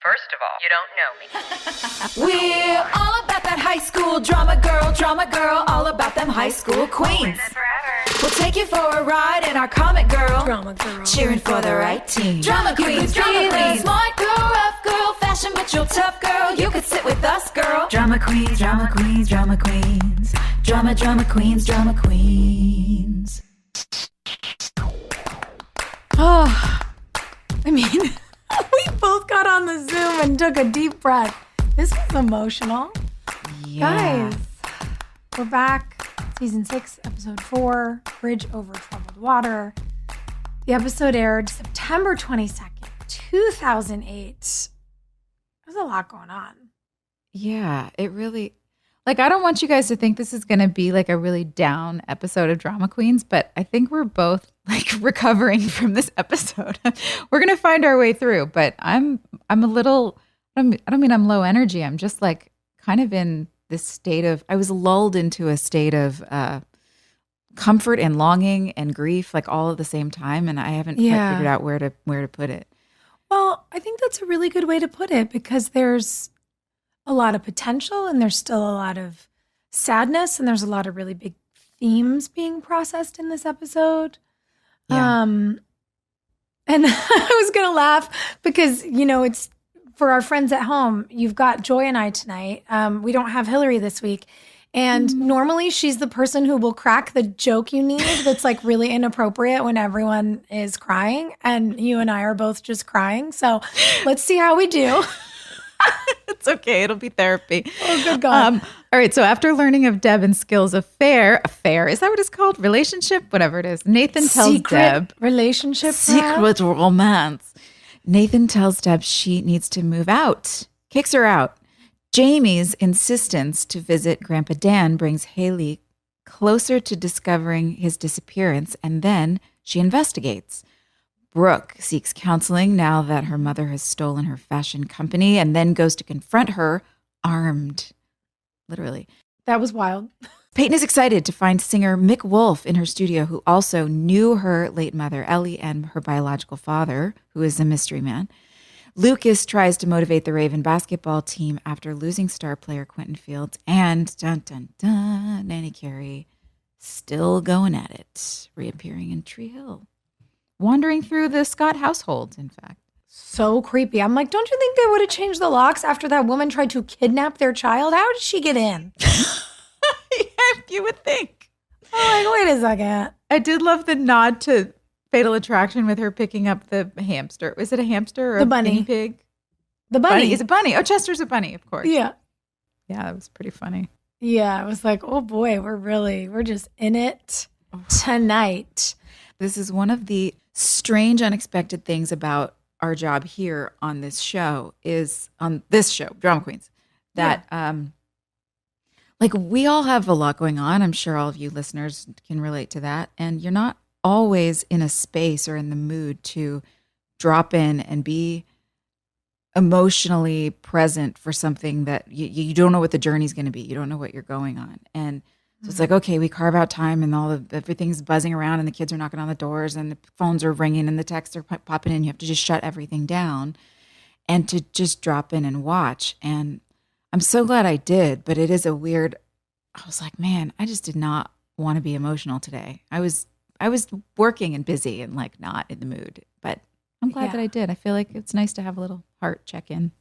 First of all, you don't know me. We're all about that high school drama girl, all about them high school queens. We'll take you for a ride in our comic girl, drama girl, cheering for the right team. Drama queens, smart girl, rough girl, fashion but you're tough girl. You could sit with us, girl. Drama queens, drama queens, drama queens, drama queens, drama queens. Oh, I mean, we both got on the Zoom and took a deep breath. This was emotional. Yeah. Guys, we're back. Season 6, episode 4, Bridge Over Troubled Water. The episode aired September 22nd, 2008. There's a lot going on. Yeah, it really, like, I don't want you guys to think this is going to be like a really down episode of Drama Queens, but I think we're both like recovering from this episode. We're going to find our way through, but I'm a little, I don't mean I'm low energy. I'm just like kind of in this state of, I was lulled into a state of comfort and longing and grief, like all at the same time. And I haven't quite figured out where to put it. Well, I think that's a really good way to put it because there's a lot of potential and there's still a lot of sadness and there's a lot of really big themes being processed in this episode. Yeah. And I was going to laugh because, you know, it's for our friends at home. You've got Joy and I tonight. We don't have Hilarie this week. And normally she's the person who will crack the joke you need that's like really inappropriate when everyone is crying. And you and I are both just crying. So let's see how we do. It's okay. It'll be therapy. Oh, good God. All right. So after learning of Deb and Skill's affair, is that what it's called? Relationship? Whatever it is. Nathan tells Deb. Relationship. Secret romance. Nathan tells Deb she needs to move out. Kicks her out. Jamie's insistence to visit Grandpa Dan brings Haley closer to discovering his disappearance, and then she investigates. Brooke seeks counseling now that her mother has stolen her fashion company and then goes to confront her armed. Literally. That was wild. Peyton is excited to find singer Mick Wolf in her studio, who also knew her late mother, Ellie, and her biological father, who is a mystery man. Lucas tries to motivate the Raven basketball team after losing star player Quentin Fields, and dun dun dun, Nanny Carrie still going at it, reappearing in Tree Hill. Wandering through the Scott household, in fact. So creepy. I'm like, don't you think they would have changed the locks after that woman tried to kidnap their child? How did she get in? Yeah, you would think. I'm like, wait a second. I did love the nod to Fatal Attraction with her picking up the hamster. Was it a hamster or the a bunny? guinea pig? The bunny. Is a bunny. Oh, Chester's a bunny, of course. Yeah. Yeah, that was pretty funny. Yeah, I was like, oh boy, we're just in it tonight. This is one of the strange, unexpected things about our job here on this show, Drama Queens, that like we all have a lot going on. I'm sure all of you listeners can relate to that. And you're not always in a space or in the mood to drop in and be emotionally present for something that you don't know what the journey's going to be. You don't know what you're going on. And so it's like, okay, we carve out time and everything's buzzing around and the kids are knocking on the doors and the phones are ringing and the texts are popping in. You have to just shut everything down and to just drop in and watch. And I'm so glad I did, but it is I was like, man, I just did not want to be emotional today. I was working and busy and like not in the mood, but I'm glad that I did. I feel like it's nice to have a little heart check-in.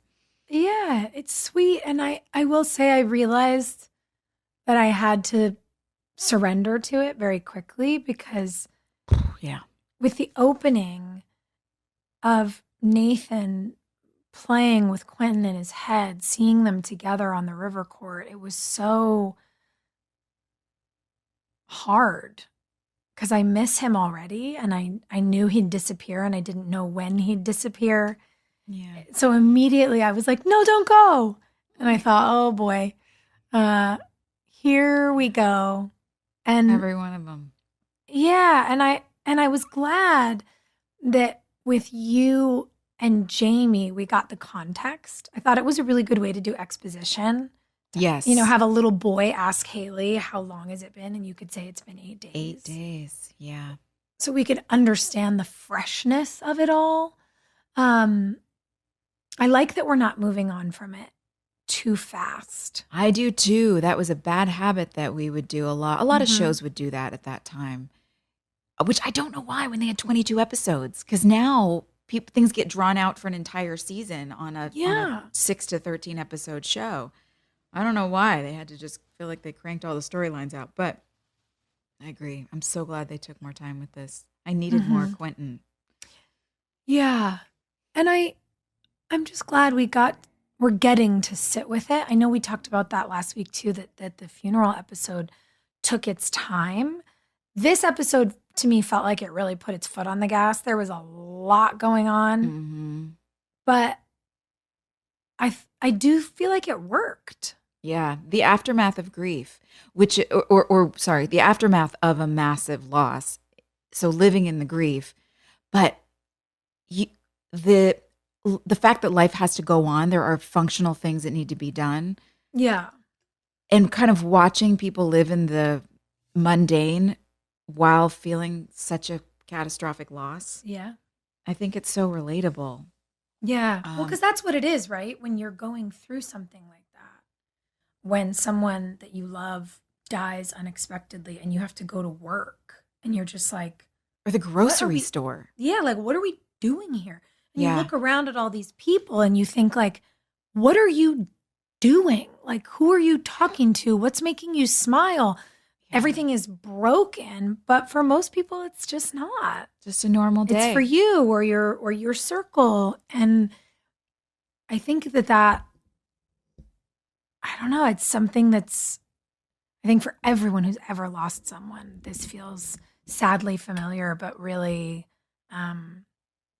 Yeah, it's sweet. And I will say I realized that I had to surrender to it very quickly because with the opening of Nathan playing with Quentin in his head, seeing them together on the river court, it was so hard because I miss him already and I knew he'd disappear and I didn't know when he'd disappear. Yeah. So immediately I was like, no, don't go. And I thought, oh boy, here we go. And every one of them. Yeah. And I was glad that with you and Jamie, we got the context. I thought it was a really good way to do exposition. Yes. Have a little boy ask Haley, how long has it been? And you could say it's been 8 days. 8 days. Yeah. So we could understand the freshness of it all. I like that we're not moving on from it too fast. I do too. That was a bad habit that we would do a lot. A lot of shows would do that at that time, which I don't know why when they had 22 episodes, because now things get drawn out for an entire season on a 6 to 13 episode show. I don't know why. They had to just feel like they cranked all the storylines out, but I agree. I'm so glad they took more time with this. I needed more Quentin. Yeah. And I'm just glad we're getting to sit with it. I know we talked about that last week too, that the funeral episode took its time. This episode to me felt like it really put its foot on the gas. There was a lot going on, but I do feel like it worked. Yeah, the aftermath of grief, which the aftermath of a massive loss. So living in the grief, but the fact that life has to go on, there are functional things that need to be done. Yeah. And kind of watching people live in the mundane while feeling such a catastrophic loss. Yeah. I think it's so relatable. Yeah. Well, because that's what it is, right? When you're going through something like that, when someone that you love dies unexpectedly and you have to go to work and you're just like, or the grocery store. Yeah. Like, what are we doing here? And you look around at all these people and you think like, what are you doing? Like, who are you talking to? What's making you smile? Yeah. Everything is broken, but for most people, it's just not. Just a normal day. It's for you or your circle. And I think that I don't know, it's something that's, I think for everyone who's ever lost someone, this feels sadly familiar, but really,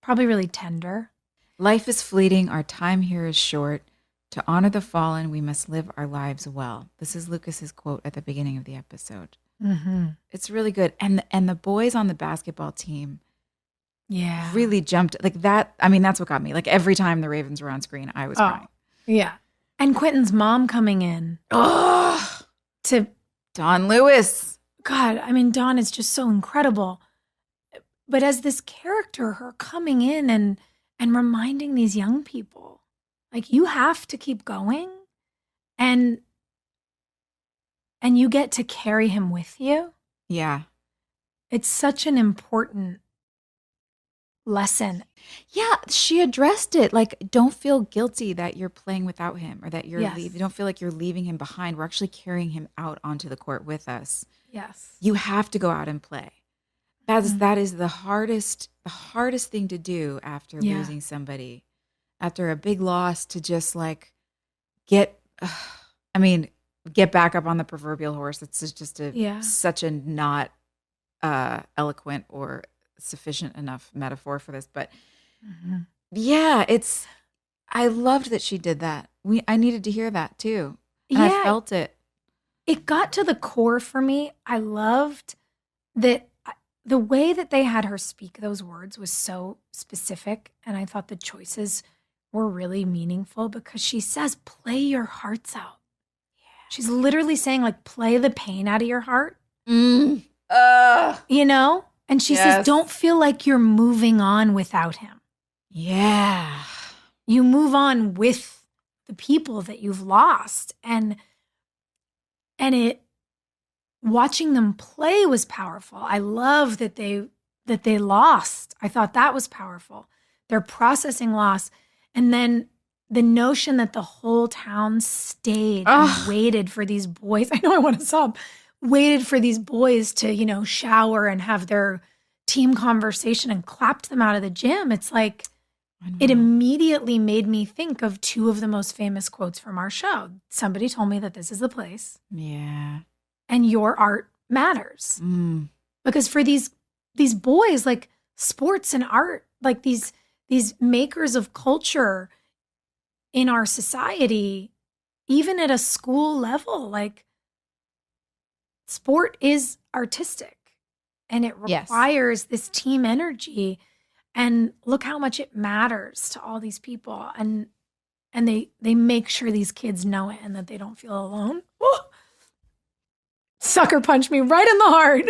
probably really tender. Life is fleeting. Our time here is short. To honor the fallen, we must live our lives well. This is Lucas's quote at the beginning of the episode. It's really good. And the boys on the basketball team really jumped like that. I mean, that's what got me. Like every time the Ravens were on screen, I was crying. Yeah. And Quentin's mom coming in. To Dawn Lewis. God, I mean, Dawn is just so incredible. But as this character, her coming in and reminding these young people, like, you have to keep going and you get to carry him with you. Yeah. It's such an important lesson. Yeah, she addressed it. Like, don't feel guilty that you're playing without him or that you're leaving. Don't feel like you're leaving him behind. We're actually carrying him out onto the court with us. Yes. You have to go out and play. That is the hardest thing to do after losing somebody, after a big loss, to just like get back up on the proverbial horse. It's just such a not eloquent or sufficient enough metaphor for this. But I loved that she did that. I needed to hear that too. And I felt it. It got to the core for me. I loved that. The way that they had her speak those words was so specific, and I thought the choices were really meaningful because she says, play your hearts out. Yeah. She's literally saying, like, play the pain out of your heart. You know? And she says, don't feel like you're moving on without him. Yeah. You move on with the people that you've lost. And watching them play was powerful. I love that they lost. I thought that was powerful. They're processing loss. And then the notion that the whole town stayed and waited for these boys. I know I want to sob. Waited for these boys to, shower and have their team conversation and clapped them out of the gym. It's like, it immediately made me think of two of the most famous quotes from our show. Somebody told me that this is the place. Yeah. And your art matters. Because for these boys, like, sports and art, like these makers of culture in our society, even at a school level, like, sport is artistic and it requires this team energy. And look how much it matters to all these people. And they make sure these kids know it and that they don't feel alone. Sucker punched me right in the heart.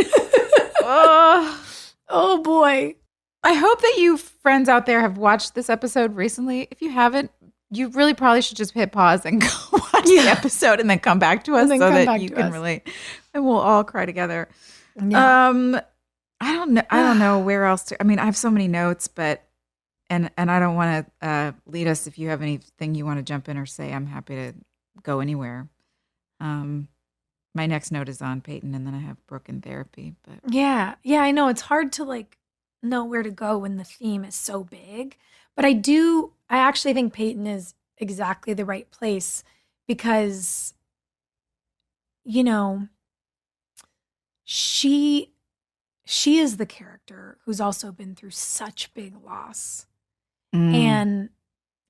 Oh boy. I hope that you friends out there have watched this episode recently. If you haven't, you really probably should just hit pause and go watch the episode and then come back to us so that you can relate, and we'll all cry together. Yeah. I don't know where else to. I mean, I have so many notes, but and I don't want to lead us. If you have anything you want to jump in or say, I'm happy to go anywhere. My next note is on Peyton, and then I have Brooke in therapy. But yeah, I know it's hard to like know where to go when the theme is so big. But I actually think Peyton is exactly the right place because, you know, she is the character who's also been through such big loss. And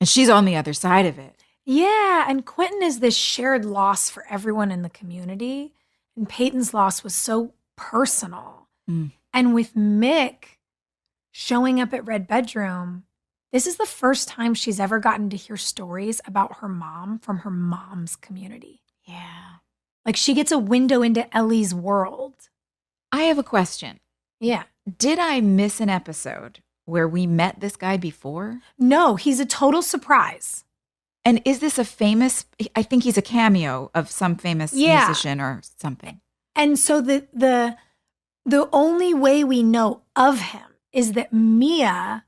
she's on the other side of it. Yeah. And Quentin is this shared loss for everyone in the community. And Peyton's loss was so personal. And with Mick showing up at Red Bedroom, this is the first time she's ever gotten to hear stories about her mom from her mom's community. Yeah. Like she gets a window into Ellie's world. I have a question. Yeah. Did I miss an episode where we met this guy before? No, he's a total surprise. And is this a famous, I think he's a cameo of some famous musician or something. And so the only way we know of him is that Mia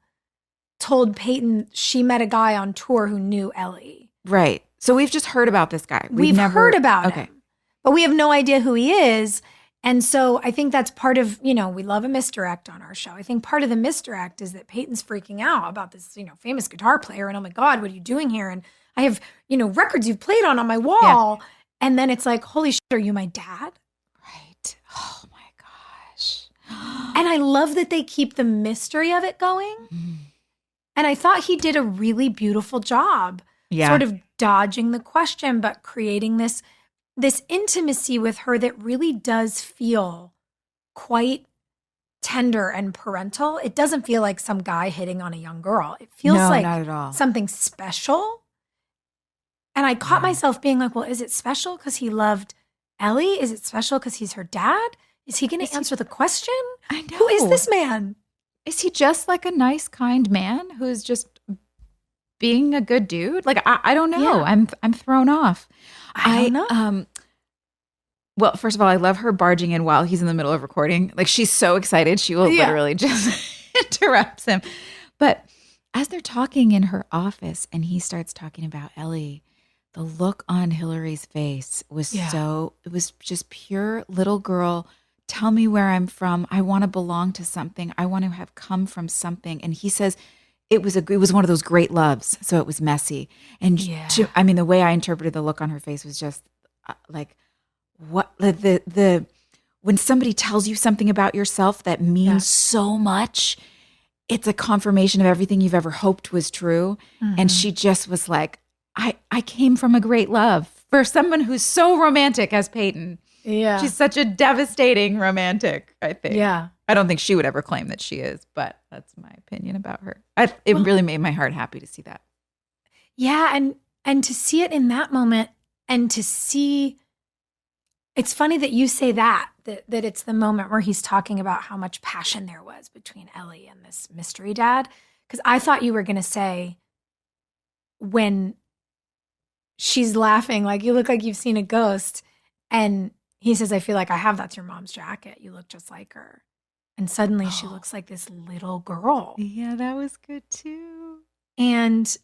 told Peyton she met a guy on tour who knew Ellie. Right. So we've just heard about this guy. We've heard about him, but we have no idea who he is. And so I think that's part of, we love a misdirect on our show. I think part of the misdirect is that Peyton's freaking out about this, famous guitar player. And oh my God, what are you doing here? And I have, records you've played on my wall. Yeah. And then it's like, holy shit, are you my dad? Right. Oh my gosh. And I love that they keep the mystery of it going. And I thought he did a really beautiful job sort of dodging the question, but creating this intimacy with her that really does feel quite tender and parental. It doesn't feel like some guy hitting on a young girl. It feels like not at all. Something special. And I caught myself being like, well, is it special because he loved Ellie? Is it special because he's her dad? Is he going to answer the question? I know. Who is this man? Is he just like a nice, kind man who's just being a good dude? Like, I don't know. Yeah. I'm thrown off. I don't know. Well, first of all, I love her barging in while he's in the middle of recording. Like, she's so excited. She will literally just interrupts him. But as they're talking in her office and he starts talking about Ellie, the look on Hilarie's face was it was just pure little girl. Tell me where I'm from. I want to belong to something. I want to have come from something. And he says it was one of those great loves. So it was messy. And the way I interpreted the look on her face was just like, what the when somebody tells you something about yourself that means so much, it's a confirmation of everything you've ever hoped was true. And she just was like, I came from a great love. For someone who's so romantic as Peyton. Yeah. She's such a devastating romantic, I think. Yeah. I don't think she would ever claim that she is, but that's my opinion about her. It really made my heart happy to see that. Yeah, and to see it in that moment and to see, it's funny that you say that it's the moment where he's talking about how much passion there was between Ellie and this mystery dad. Because I thought you were going to say when she's laughing, like, you look like you've seen a ghost. And he says, I feel like I have, that's your mom's jacket. You look just like her. And suddenly she looks like this little girl. Yeah, that was good too. And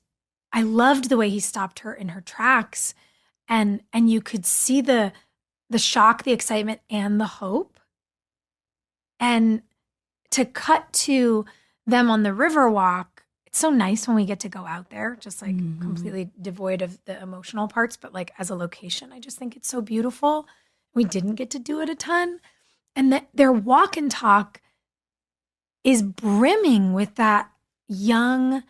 I loved the way he stopped her in her tracks. And you could see the shock, the excitement, and the hope. And to cut to them on the Riverwalk, it's so nice when we get to go out there, just like completely devoid of the emotional parts, but like as a location, I just think it's so beautiful. We didn't get to do it a ton. And that their walk and talk is brimming with that young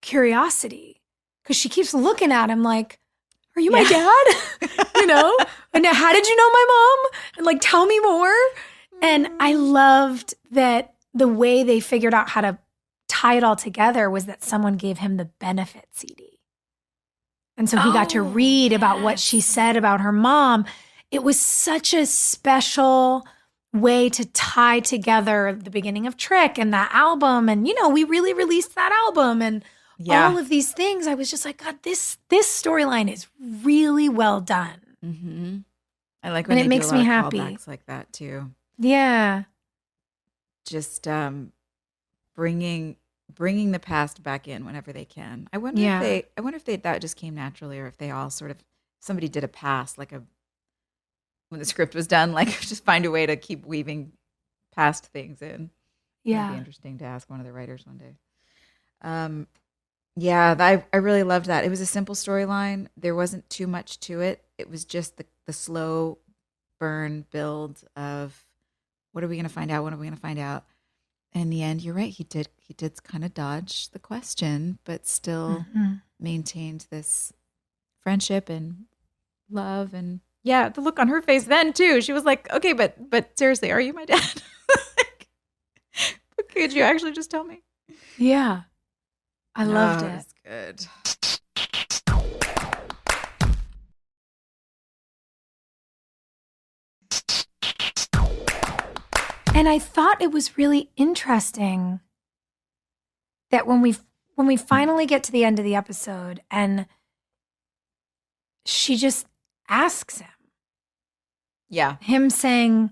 curiosity. Because she keeps looking at him like, are you my dad? And how did you know my mom? And like, tell me more. And I loved that the way they figured out how to tie it all together was that someone gave him the benefit CD. And so he got to read about what she said about her mom. It was such a special way to tie together the beginning of Trick and that album. And, we really released that album and Yeah. all of these things. I was just like, God, this storyline is really well done. Mm-hmm. I like when And it they makes do a lot me of happy. callbacks like that too. Yeah. Just bringing the past back in whenever they can. I wonder Yeah. if that just came naturally, or if they all sort of, somebody did a pass, like when the script was done, like just find a way to keep weaving past things in. It'd be interesting to ask one of the writers one day. Yeah, I really loved that. It was a simple storyline. There wasn't too much to it. It was just the slow burn build of what are we going to find out? What are we going to find out? And in the end, you're right. He did kind of dodge the question, but still maintained this friendship and love. And yeah, the look on her face then too. She was like, okay, but seriously, are you my dad? Like, could you actually just tell me? Yeah. I loved Oh, it. it's good. And I thought it was really interesting that when we finally get to the end of the episode and she just asks Yeah. him saying,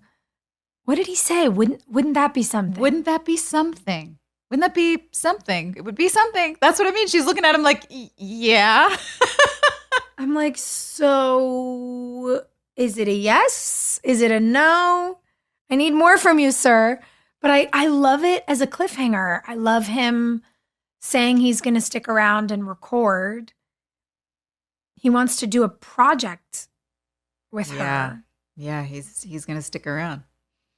what did he say? Wouldn't that be something? Wouldn't that be something? Wouldn't that be something? It would be something. That's what I mean. She's looking at him like, yeah. I'm like, so is it a yes? Is it a no? I need more from you, sir. But I love it as a cliffhanger. I love him saying he's going to stick around and record. He wants to do a project with her. Yeah, he's going to stick around.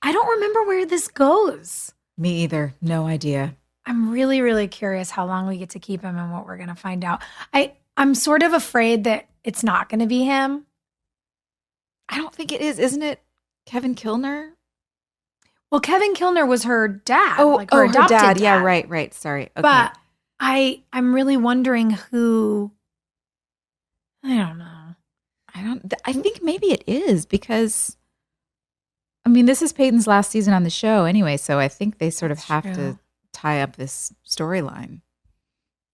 I don't remember where this goes. Me either. No idea. I'm really, really curious how long we get to keep him and what we're going to find out. I'm sort of afraid that it's not going to be him. I don't think it is. Isn't it Kevin Kilner? Well, Kevin Kilner was her dad. Her adopted dad. dad. Yeah, right. Sorry. Okay. But I'm really wondering who. I don't know. I think maybe it is because, I mean, this is Peyton's last season on the show anyway, so I think they sort of have to tie up this storyline.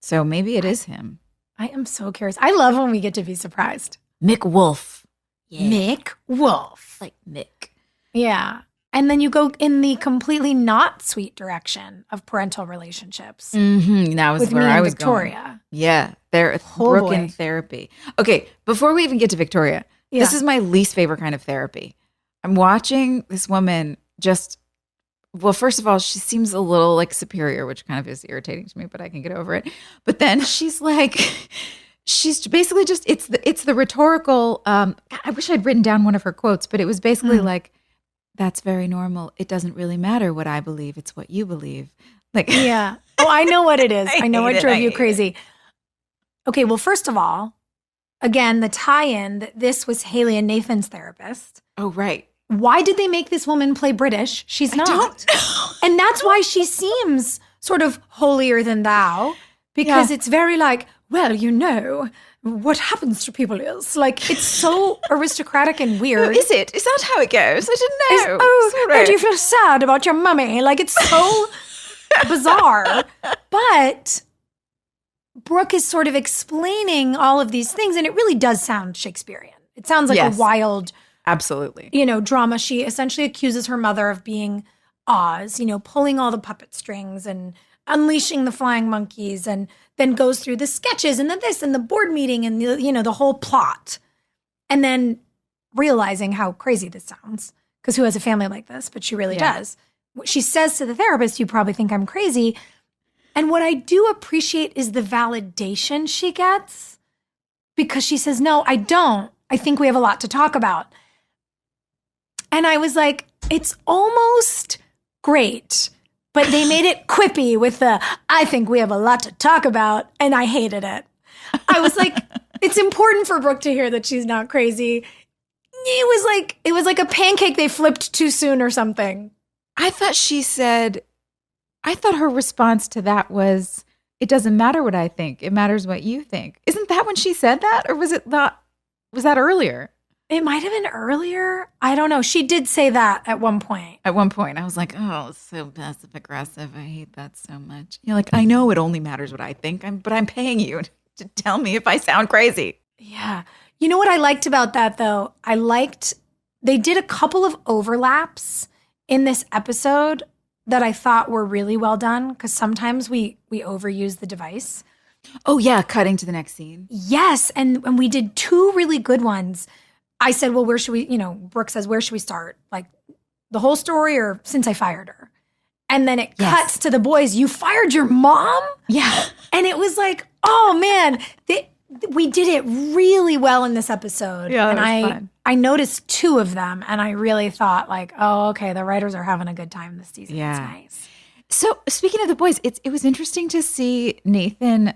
So maybe it is him. I am so curious. I love when we get to be surprised. Mick Wolf. Yeah. Mick Wolf. Like Mick. Yeah. And then you go in the completely not sweet direction of parental relationships. Mm-hmm. That was with where me and I was Victoria. going. Yeah. Brooke boy. in therapy. Okay. Before we even get to Victoria, this is my least favorite kind of therapy. I'm watching this woman well, first of all, she seems a little like superior, which kind of is irritating to me, but I can get over it. But then she's basically just, it's the rhetorical, I wish I'd written down one of her quotes, but it was basically like, that's very normal. It doesn't really matter what I believe. It's what you believe. Like, yeah. Oh, I know what it is. I know what drove you hate crazy. Okay. Well, first of all, again, the tie-in that this was Haley and Nathan's therapist. Oh, right. Why did they make this woman play British? She's not. I don't know. And that's why she seems sort of holier than thou, because it's very like, well, what happens to people is like, it's so aristocratic and weird. Is it? Is that how it goes? I didn't know. Oh, do you feel sad about your mummy? Like, it's so bizarre. But Brooke is sort of explaining all of these things, and it really does sound Shakespearean. It sounds like a wild... Absolutely. Drama. She essentially accuses her mother of being Oz, pulling all the puppet strings and unleashing the flying monkeys, and then goes through the sketches and then this and the board meeting and the whole plot. And then realizing how crazy this sounds, because who has a family like this? But she really does. She says to the therapist, you probably think I'm crazy. And what I do appreciate is the validation she gets, because she says, no, I don't. I think we have a lot to talk about. And I was like, it's almost great, but they made it quippy with the, I think we have a lot to talk about, and I hated it. I was like, it's important for Brooke to hear that she's not crazy. It was like a pancake they flipped too soon or something. I thought her response to that was, it doesn't matter what I think. It matters what you think. Isn't that when she said that? Or was that earlier? It might have been earlier. I don't know. She did say that at one point. At one point, I was like, oh, it's so passive aggressive. I hate that so much. You're like, I know it only matters what I think, but I'm paying you to tell me if I sound crazy. Yeah. You know what I liked about that, though? They did a couple of overlaps in this episode that I thought were really well done, because sometimes we overuse the device. Oh, yeah. Cutting to the next scene. Yes. And we did two really good ones. I said, well, where should we, Brooke says, where should we start? Like the whole story or since I fired her? And then it cuts to the boys. You fired your mom? Yeah. And it was like, oh man, we did it really well in this episode. Yeah, and that was fun. I noticed two of them, and I really thought like, oh, okay, the writers are having a good time this season. Yeah. It's nice. So speaking of the boys, it was interesting to see Nathan.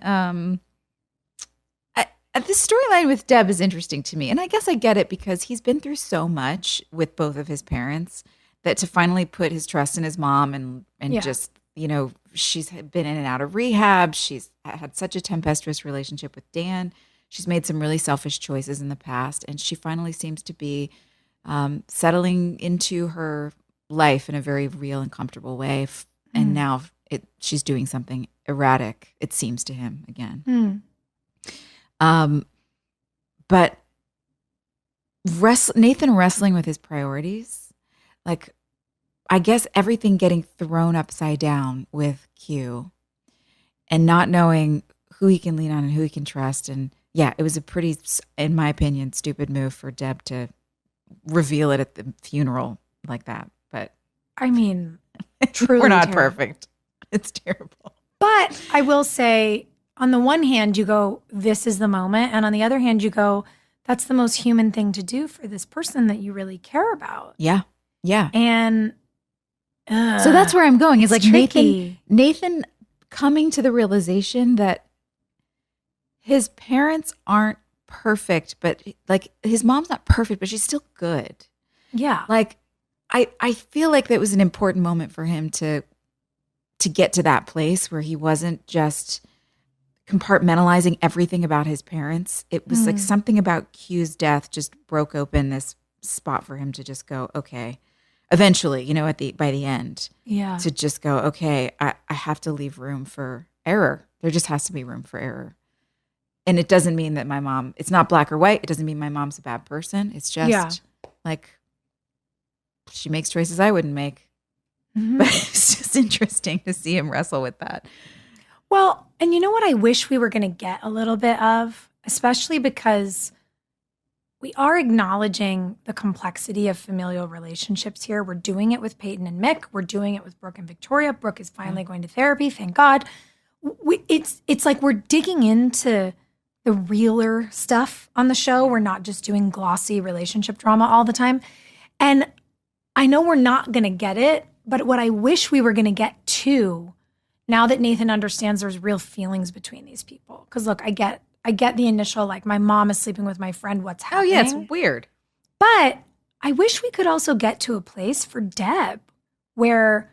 This storyline with Deb is interesting to me. And I guess I get it because he's been through so much with both of his parents that to finally put his trust in his mom and just, she's been in and out of rehab. She's had such a tempestuous relationship with Dan. She's made some really selfish choices in the past. And she finally seems to be settling into her life in a very real and comfortable way. And now she's doing something erratic, it seems to him again. But Nathan wrestling with his priorities, like I guess everything getting thrown upside down with Q and not knowing who he can lean on and who he can trust. And yeah, it was a pretty, in my opinion, stupid move for Deb to reveal it at the funeral like that. But I mean, truly we're not terrible. perfect. It's terrible. But I will say, on the one hand, you go, this is the moment. And on the other hand, you go, that's the most human thing to do for this person that you really care about. Yeah. Yeah. And so that's where I'm going. It's like tricky. Nathan coming to the realization that his parents aren't perfect, but like his mom's not perfect, but she's still good. Yeah. Like I feel like that was an important moment for him to get to that place where he wasn't just compartmentalizing everything about his parents. It was like something about Q's death just broke open this spot for him to just go, okay, eventually, by the end, to just go, okay, I have to leave room for error. There just has to be room for error. And it doesn't mean that my mom, it's not black or white. It doesn't mean my mom's a bad person. It's just like she makes choices I wouldn't make. But it's just interesting to see him wrestle with that. Well, and you know what I wish we were going to get a little bit of, especially because we are acknowledging the complexity of familial relationships here. We're doing it with Peyton and Mick. We're doing it with Brooke and Victoria. Brooke is finally going to therapy, thank God. It's like we're digging into the realer stuff on the show. We're not just doing glossy relationship drama all the time. And I know we're not going to get it, but what I wish we were going to get to, now that Nathan understands there's real feelings between these people. Because look, I get the initial, like, my mom is sleeping with my friend, what's happening? Oh yeah, it's weird. But I wish we could also get to a place for Deb where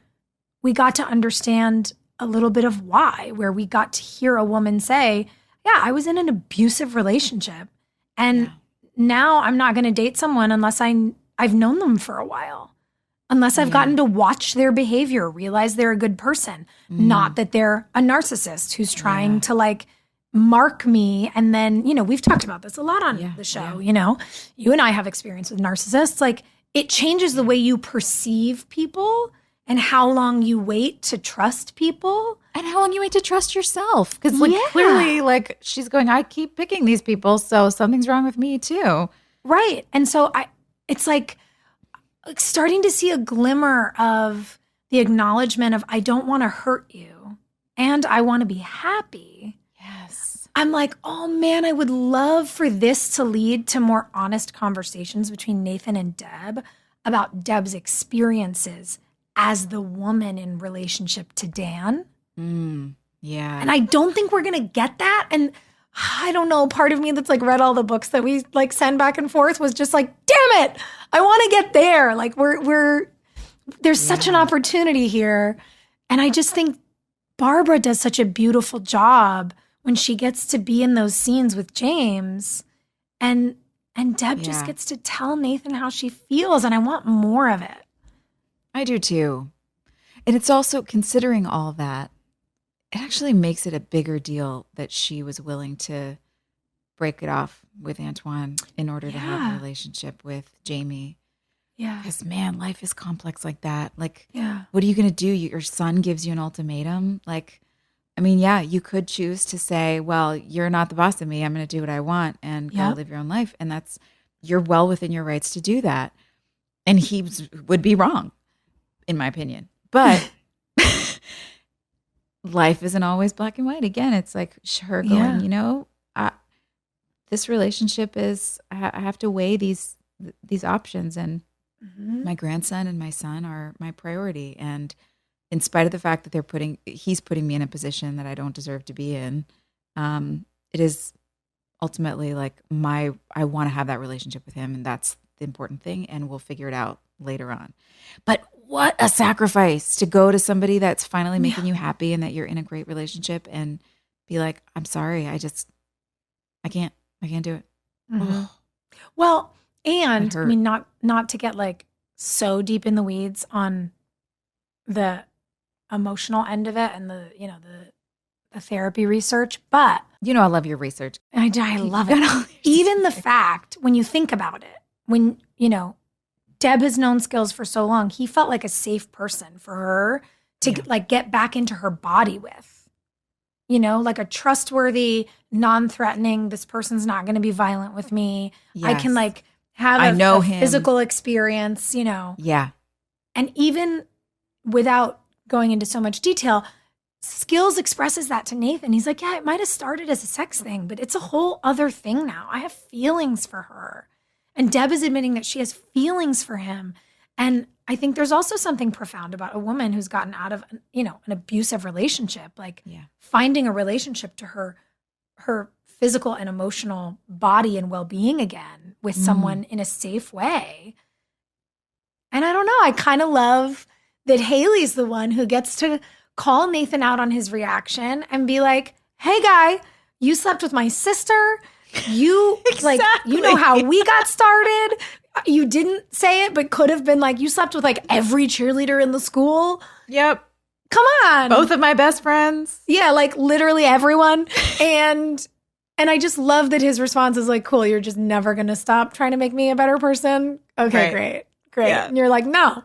we got to understand a little bit of why, where we got to hear a woman say, yeah, I was in an abusive relationship. And now I'm not going to date someone unless I've known them for a while. Unless I've gotten to watch their behavior, realize they're a good person, not that they're a narcissist who's trying to like mark me. And then, we've talked about this a lot on the show, you and I have experience with narcissists. Like it changes the way you perceive people and how long you wait to trust people. And how long you wait to trust yourself. Because clearly like she's going, I keep picking these people, so something's wrong with me too. Right. And so it's like starting to see a glimmer of the acknowledgement of I don't want to hurt you and I want to be happy. Yes. I'm like, oh man, I would love for this to lead to more honest conversations between Nathan and Deb about Deb's experiences as the woman in relationship to Dan. Yeah. And I don't think we're going to get that. And I don't know, part of me that's like read all the books that we like send back and forth was just like, damn it, I want to get there. Like there's such an opportunity here. And I just think Barbara does such a beautiful job when she gets to be in those scenes with James. And And Deb just Yeah. gets to tell Nathan how she feels, and I want more of it. I do too. And it's also, considering all that, it actually makes it a bigger deal that she was willing to break it off with Antoine in order to have Yeah. a relationship with Jamie. Yeah. Because, man, life is complex like that. Like, Yeah. what are you going to do? Your son gives you an ultimatum. Like, I mean, yeah, you could choose to say, well, you're not the boss of me. I'm going to do what I want and go Yep. live your own life. And you're well within your rights to do that. And he would be wrong, in my opinion. But life isn't always black and white. Again, it's like her going, Yeah. this relationship is, I have to weigh these options, and Mhm. my grandson and my son are my priority. And in spite of the fact that he's putting me in a position that I don't deserve to be in, it is ultimately like I want to have that relationship with him, and that's the important thing, and we'll figure it out later on. But what a sacrifice to go to somebody that's finally making you happy and that you're in a great relationship and be like, I'm sorry, I can't do it. Mhm. Well, and It I hurt. mean, not to get like so deep in the weeds on the emotional end of it and the therapy research, but I love your research. I love You it. got all your Even the fact, when you think about it, when, Deb has known Skills for so long, he felt like a safe person for her to like get back into her body with, like a trustworthy, non-threatening, this person's not going to be violent with me. I can Yes. like have I know a him. physical experience, Yeah. and even without going into so much detail, Skills expresses that to Nathan. He's like, yeah, it might have started as a sex thing, but it's a whole other thing now. I have feelings for her. And Deb is admitting that she has feelings for him. And I think there's also something profound about a woman who's gotten out of, an abusive relationship, like finding a relationship to her physical and emotional body and well-being again with someone in a safe way. And I don't know, I kind of love that Haley's the one who gets to call Nathan out on his reaction and be like, hey guy, you slept with my sister. You you know how we got started. You didn't say it, but could have been like, you slept with like every cheerleader in the school. Yep. Come on. Both of my best friends. Yeah, like literally everyone. And I just love that his response is like, cool, you're just never going to stop trying to make me a better person. Okay, Right. great. Yeah. And you're like, no,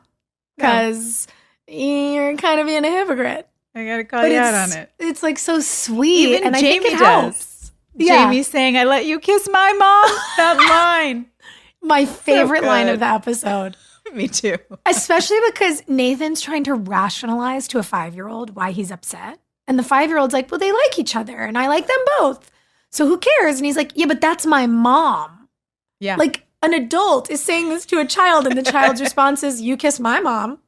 because you're kind of being a hypocrite. I got to call you out on it. It's like so sweet. Even and I Jamie think it helps. does. Yeah. Jamie saying, I let you kiss my mom. That line. My favorite line of good. the episode. Me too. Especially because Nathan's trying to rationalize to a 5-year-old why he's upset. And the 5-year-old's like, well, they like each other and I like them both. So who cares? And he's like, yeah, but that's my mom. Yeah. Like an adult is saying this to a child and the child's response is, you kiss my mom.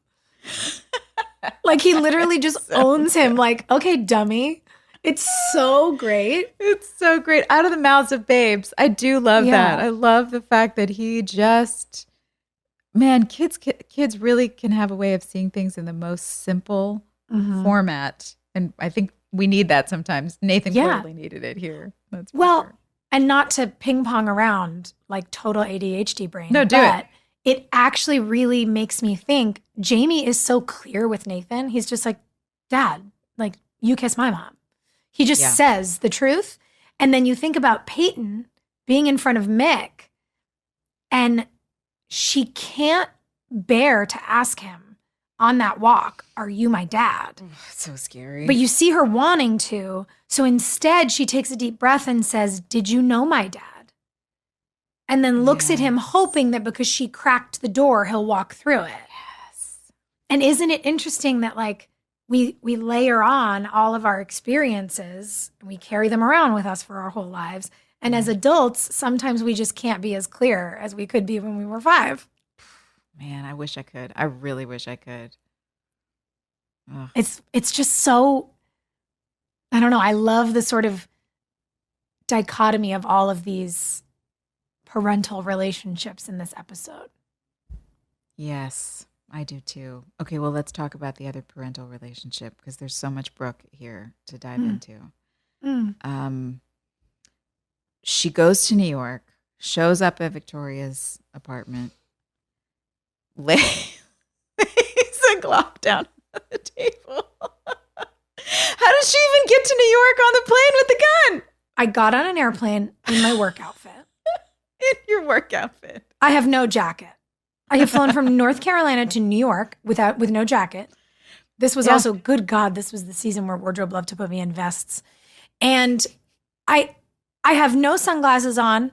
Like he literally just owns him like, okay, dummy. It's so great. It's so great. Out of the mouths of babes. I do love that. I love the fact that he just, man, kids really can have a way of seeing things in the most simple format. And I think we need that sometimes. Nathan clearly needed it here. That's sure. And not to ping pong around like total ADHD brain. No, do but it. It actually really makes me think Jamie is so clear with Nathan. He's just like, Dad, like you kiss my mom. He just says the truth. And then you think about Peyton being in front of Mick and she can't bear to ask him on that walk, are you my dad? So scary. But you see her wanting to. So instead she takes a deep breath and says, did you know my dad? And then looks at him hoping that because she cracked the door, he'll walk through it. Yes. And isn't it interesting that like we layer on all of our experiences and we carry them around with us for our whole lives. And as adults, sometimes we just can't be as clear as we could be when we were 5. Man, I wish I could. I really wish I could. Ugh. It's just so, I don't know. I love the sort of dichotomy of all of these parental relationships in this episode. Yes, I do too. Okay, well, let's talk about the other parental relationship because there's so much Brooke here to dive into. She goes to New York. shows up at Victoria's apartment, lays a Glock down on the table. How did she even get to New York on the plane with the gun? I got on an airplane in my work outfit. In your work outfit. I have no jacket. I have flown from North Carolina to New York with no jacket. This was also, good God, this was the season where wardrobe loved to put me in vests. And I have no sunglasses on,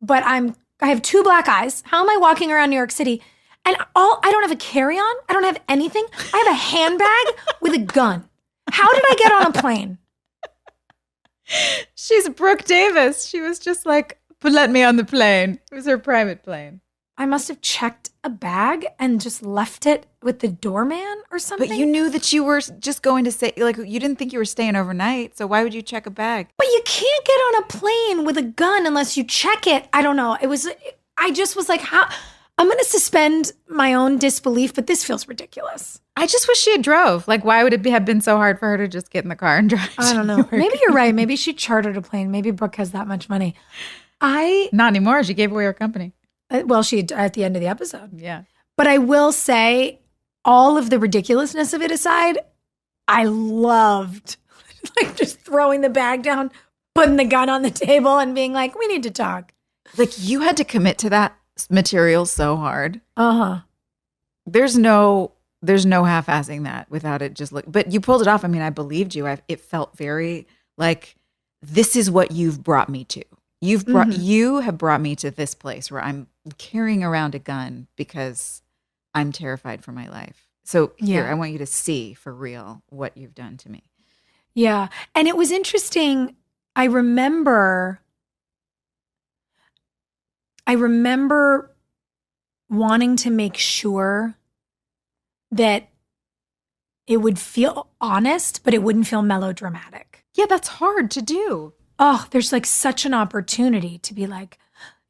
but I have 2 black eyes. How am I walking around New York City? And I don't have a carry-on. I don't have anything. I have a handbag with a gun. How did I get on a plane? She's Brooke Davis. She was just like, but let me on the plane. It was her private plane. I must have checked a bag and just left it with the doorman or something. But you knew that you were just going to say, like, you didn't think you were staying overnight. So why would you check a bag? But you can't get on a plane with a gun unless you check it. I don't know. I just was like, how? I'm going to suspend my own disbelief, but this feels ridiculous. I just wish she had drove. Like, why would it have been so hard for her to just get in the car and drive? I don't know. Maybe you're right. Maybe she chartered a plane. Maybe Brooke has that much money. Not anymore. She gave away her company. Well, she at the end of the episode. Yeah. But I will say, all of the ridiculousness of it aside, I loved like just throwing the bag down, putting the gun on the table and being like, we need to talk. Like, you had to commit to that material so hard. Uh-huh. There's no half-assing that without it just but you pulled it off. I mean, I believed you. It felt very like, this is what you've brought me to. You have brought me to this place where I'm carrying around a gun because I'm terrified for my life. So here, I want you to see for real what you've done to me. Yeah. And it was interesting. I remember wanting to make sure that it would feel honest, but it wouldn't feel melodramatic. Yeah, that's hard to do. Oh, there's like such an opportunity to be like,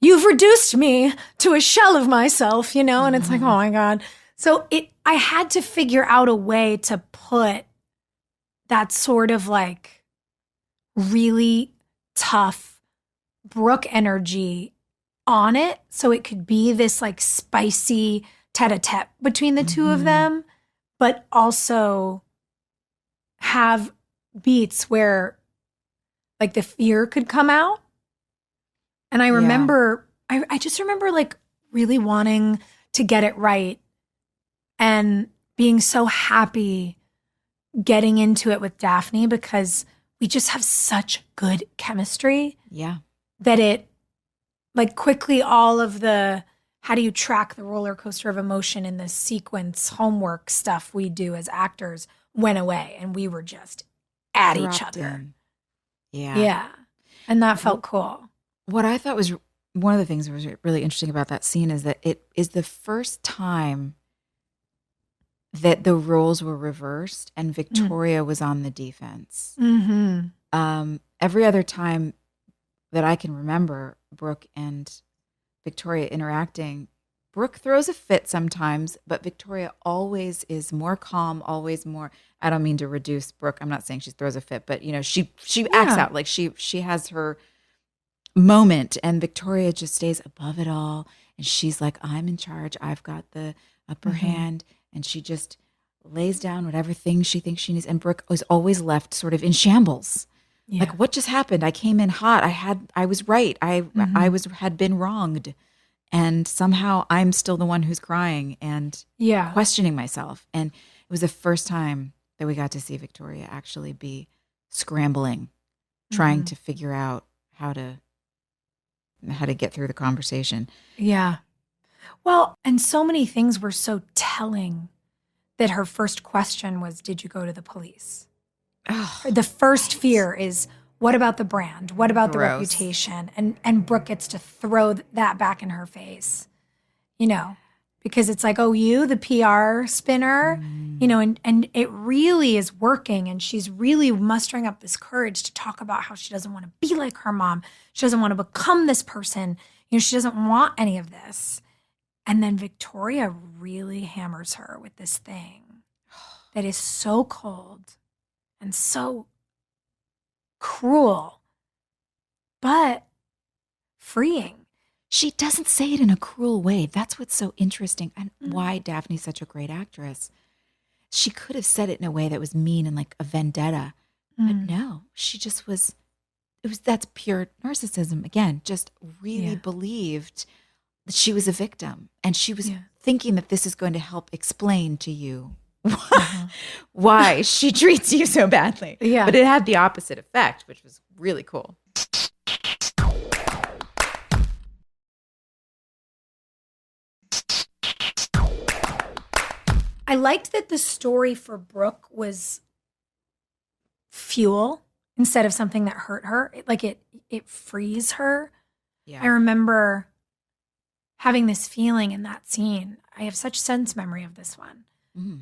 you've reduced me to a shell of myself, you know? And it's like, oh my God. So I had to figure out a way to put that sort of like really tough Brooke energy on it so it could be this like spicy tete-a-tete between the two of them, but also have beats where like the fear could come out. And I remember, I just remember like really wanting to get it right and being so happy getting into it with Daphne because we just have such good chemistry. Yeah. That it like quickly all of the, how do you track the roller coaster of emotion in this sequence homework stuff we do as actors went away and we were just at each other. In. Yeah. Yeah. And that felt cool. What I thought was one of the things that was really interesting about that scene is that it is the first time that the roles were reversed and Victoria was on the defense. Mm-hmm. Every other time that I can remember Brooke and Victoria interacting, Brooke throws a fit sometimes, but Victoria always is more calm, always more, I don't mean to reduce Brooke. I'm not saying she throws a fit, but you know, she acts out like she has her moment and Victoria just stays above it all. And she's like, I'm in charge. I've got the upper hand. And she just lays down whatever thing she thinks she needs. And Brooke was always left sort of in shambles. Yeah. Like, what just happened? I came in hot. I was right. I had been wronged. And somehow I'm still the one who's crying and questioning myself. And it was the first time that we got to see Victoria actually be scrambling, trying to figure out how to get through the conversation. Yeah. Well, and so many things were so telling that her first question was, did you go to the police? The first fear is, what about the brand? What about the reputation? And Brooke gets to throw that back in her face, you know, because it's like, oh, you, the PR spinner, you know, and it really is working. And she's really mustering up this courage to talk about how she doesn't want to be like her mom. She doesn't want to become this person. You know, she doesn't want any of this. And then Victoria really hammers her with this thing that is so cold and so cruel, but freeing. she doesn't say it in a cruel way. That's what's so interesting and why Daphne's such a great actress. She could have said it in a way that was mean and like a vendetta. But no, she just that's pure narcissism. Again, just really believed that she was a victim. And she was thinking that this is going to help explain to you why she treats you so badly. Yeah. But it had the opposite effect, which was really cool. I liked that the story for Brooke was fuel instead of something that hurt her. It frees her. Yeah. I remember having this feeling in that scene. I have such sense memory of this one.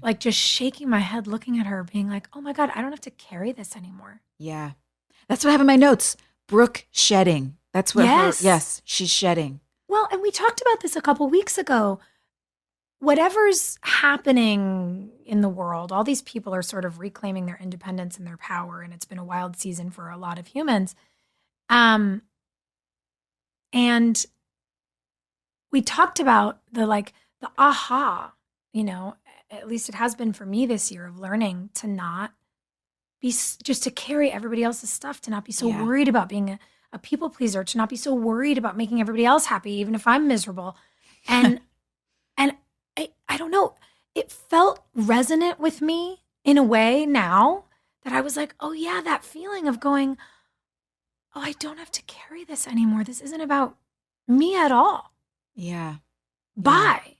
Like just shaking my head, looking at her, being like, oh my God, I don't have to carry this anymore. Yeah. That's what I have in my notes. Brooke shedding. That's what Yes. she's shedding. Well, and we talked about this a couple weeks ago. Whatever's happening in the world, all these people are sort of reclaiming their independence and their power, and it's been a wild season for a lot of humans. And we talked about the aha, at least it has been for me this year, of learning to not be, just to carry everybody else's stuff, to not be so worried about being a people pleaser, to not be so worried about making everybody else happy, even if I'm miserable. And I don't know, it felt resonant with me in a way now that I was like, oh yeah, that feeling of going, oh, I don't have to carry this anymore. This isn't about me at all. Yeah. Bye.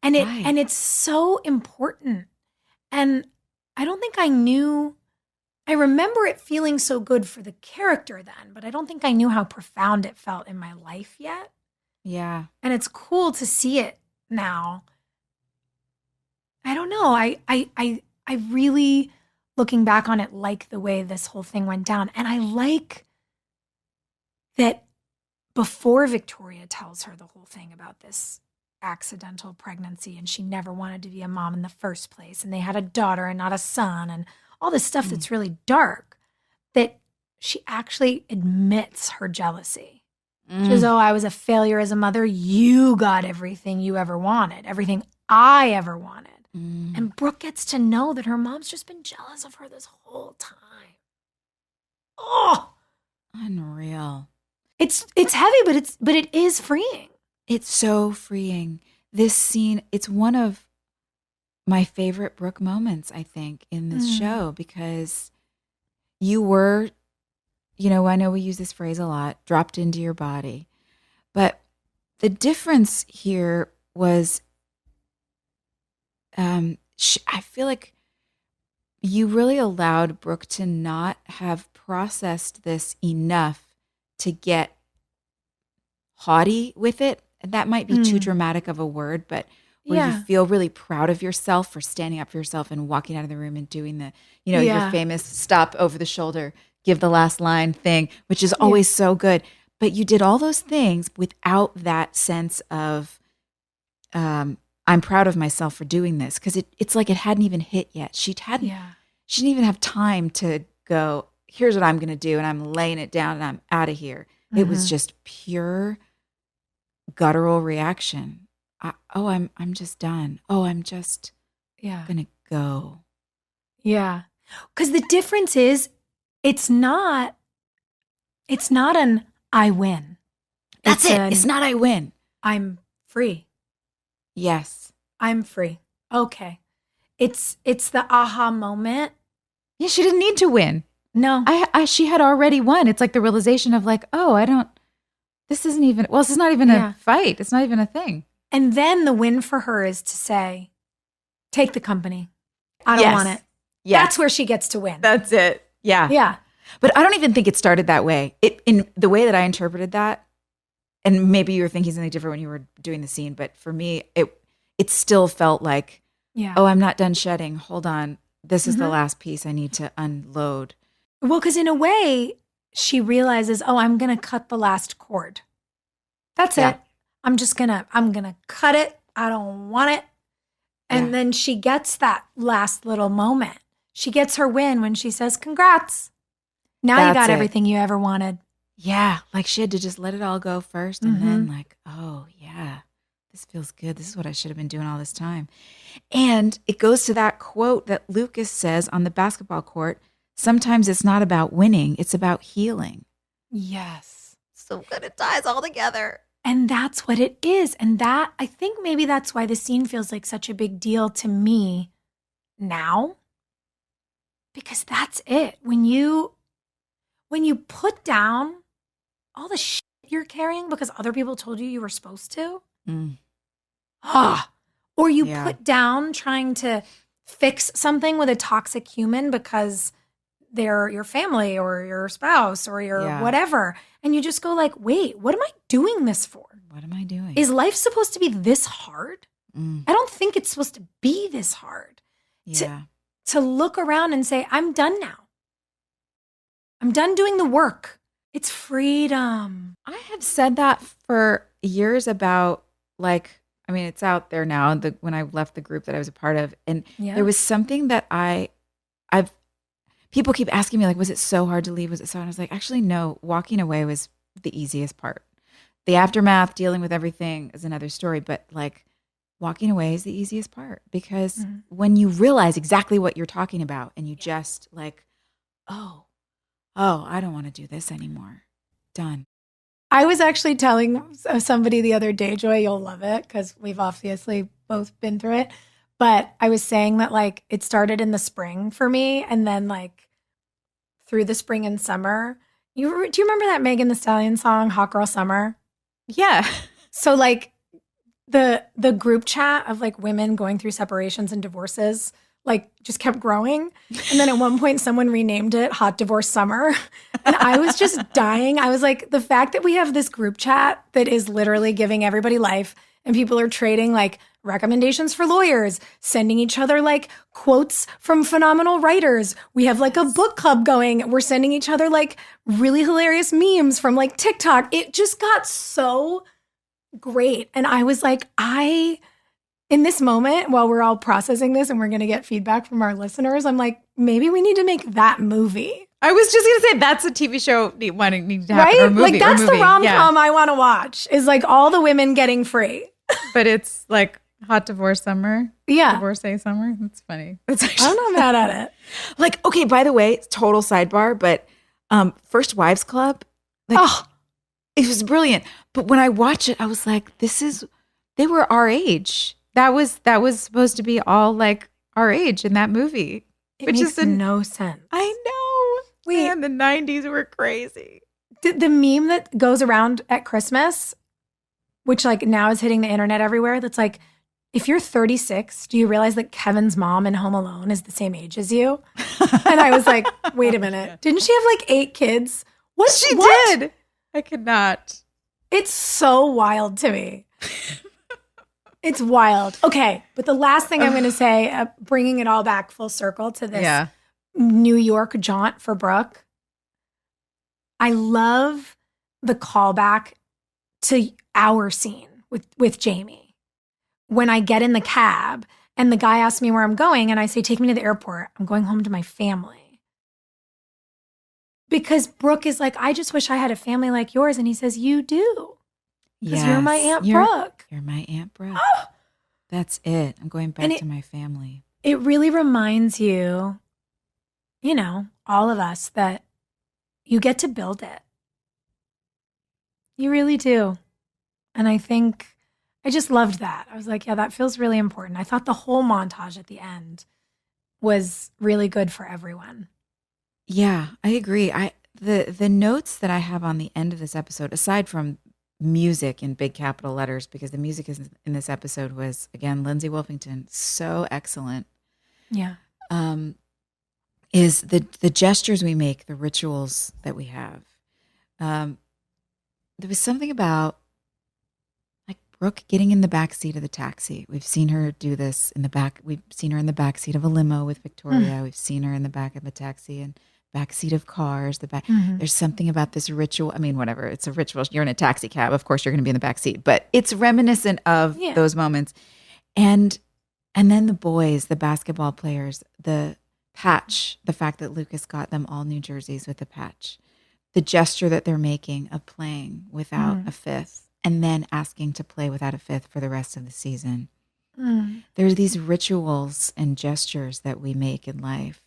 And Right. and it's so important. And I don't think I knew, I remember it feeling so good for the character then, but I don't think I knew how profound it felt in my life yet. Yeah. And it's cool to see it now. I don't know. I really, looking back on it, like the way this whole thing went down. And I like that before Victoria tells her the whole thing about this accidental pregnancy and she never wanted to be a mom in the first place, and they had a daughter and not a son, and all this stuff that's really dark, that she actually admits her jealousy. She goes, oh, I was a failure as a mother. You got everything you ever wanted, everything I ever wanted. And Brooke gets to know that her mom's just been jealous of her this whole time. Oh, Unreal. it's heavy, but it is freeing. It's so freeing. This scene, it's one of my favorite Brooke moments, I think, in this show, because you were, I know we use this phrase a lot, dropped into your body. But the difference here was, I feel like you really allowed Brooke to not have processed this enough to get haughty with it. That might be too dramatic of a word, but where you feel really proud of yourself for standing up for yourself and walking out of the room and doing the, your famous stop over the shoulder, give the last line thing, which is always so good. But you did all those things without that sense of, I'm proud of myself for doing this, because it's like it hadn't even hit yet. She didn't even have time to go, here's what I'm going to do, and I'm laying it down and I'm out of here. It was just pure guttural reaction. I'm just done. Oh, I'm just gonna go. Yeah. Because the difference is, it's not an I win. That's it. It's not I win. I'm free. Yes. I'm free. Okay. It's the aha moment. Yeah, she didn't need to win. No. She had already won. It's like the realization of like, oh, this isn't even, this is not even a fight. It's not even a thing. And then the win for her is to say, take the company. I don't want it. Yes. That's where she gets to win. That's it. Yeah. Yeah. But I don't even think it started that way. In the way that I interpreted that, and maybe you were thinking something different when you were doing the scene, but for me, it still felt like, oh, I'm not done shedding. Hold on. This is the last piece I need to unload. Well, because in a way, she realizes, oh, I'm going to cut the last cord. That's it. I'm going to cut it. I don't want it. And then she gets that last little moment. She gets her win when she says, congrats. Now you got everything you ever wanted. Yeah, like she had to just let it all go first and then like, oh yeah, this feels good. This is what I should have been doing all this time. And it goes to that quote that Lucas says on the basketball court, sometimes it's not about winning, it's about healing. Yes. So good, it ties all together. And that's what it is. And that, I think maybe that's why the scene feels like such a big deal to me now. Because that's it. When you put down all the shit you're carrying because other people told you were supposed to, or you put down trying to fix something with a toxic human because they're your family or your spouse or your whatever. And you just go like, wait, what am I doing this for? What am I doing? Is life supposed to be this hard? I don't think it's supposed to be this hard. Yeah. To look around and say, I'm done now. I'm done doing the work. It's freedom. I have said that for years about like, I mean, it's out there now, when I left the group that I was a part of. And there was something that people keep asking me like, was it so hard to leave? Was it so hard? I was like, actually, no, walking away was the easiest part. The aftermath, dealing with everything is another story. But like walking away is the easiest part because when you realize exactly what you're talking about and you just like, oh, I don't want to do this anymore. Done. I was actually telling somebody the other day, Joy, you'll love it because we've obviously both been through it. But I was saying that like it started in the spring for me and then like through the spring and summer. Do you remember that Megan Thee Stallion song, Hot Girl Summer? Yeah. So like the group chat of like women going through separations and divorces like just kept growing. And then at one point someone renamed it Hot Divorce Summer. And I was just dying. I was like, the fact that we have this group chat that is literally giving everybody life and people are trading like recommendations for lawyers, sending each other like quotes from phenomenal writers. We have like a book club going. We're sending each other like really hilarious memes from like TikTok. It just got so great. And I was like, in this moment, while we're all processing this and we're going to get feedback from our listeners, I'm like, maybe we need to make that movie. I was just going to say that's a TV show needs to happen. Right? Or movie, like that's the rom-com Yeah. I want to watch is like all the women getting free. But it's like Hot Divorce Summer. Yeah. Divorcee Summer. That's funny. That's actually I'm not mad at it. like, okay, by the way, total sidebar, but First Wives Club, like, it was brilliant. But when I watched it, I was like, they were our age. That was supposed to be all like our age in that movie. It makes no sense. I know. Wait. Man, the 90s were crazy. The meme that goes around at Christmas, which like now is hitting the internet everywhere, that's like, if you're 36, do you realize that Kevin's mom in Home Alone is the same age as you? And I was like, wait a minute. Didn't she have like 8 kids? She did. I could not. It's so wild to me. It's wild. Okay, but the last thing I'm going to say, bringing it all back full circle to this New York jaunt for Brooke, I love the callback to our scene with Jamie. When I get in the cab and the guy asks me where I'm going and I say, take me to the airport. I'm going home to my family. Because Brooke is like, I just wish I had a family like yours. And he says, you do. Because you're my Aunt Brooke. You're my Aunt Brooke. That's it. I'm going back to my family. It really reminds you, all of us that you get to build it. You really do. And I think I just loved that. I was like, yeah, that feels really important. I thought the whole montage at the end was really good for everyone. Yeah, I agree. The notes that I have on the end of this episode, aside from music in big capital letters, because the music in this episode was, again, Lindsay Wolfington, so excellent. Yeah. Is the gestures we make, the rituals that we have. There was something about like Brooke getting in the back seat of the taxi. We've seen her do this in the back. We've seen her in the back seat of a limo with Victoria. We've seen her in the back of the taxi and back seat of cars. There's something about this ritual. I mean, whatever. It's a ritual. You're in a taxi cab. Of course, you're going to be in the back seat, but it's reminiscent of those moments. And then the boys, the basketball players, the patch, the fact that Lucas got them all New Jerseys with the patch. the gesture that they're making of playing without a fifth and then asking to play without a fifth for the rest of the season. There's these rituals and gestures that we make in life.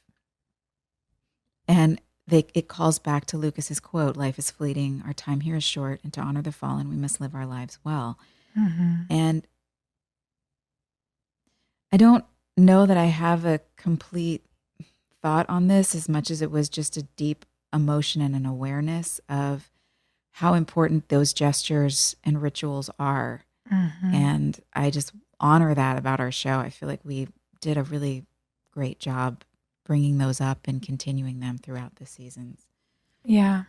And it calls back to Lucas's quote, life is fleeting, our time here is short, and to honor the fallen, we must live our lives well. And I don't know that I have a complete thought on this as much as it was just a deep emotion and an awareness of how important those gestures and rituals are. And I just honor that about our show. I feel like we did a really great job bringing those up and continuing them throughout the seasons. Yeah.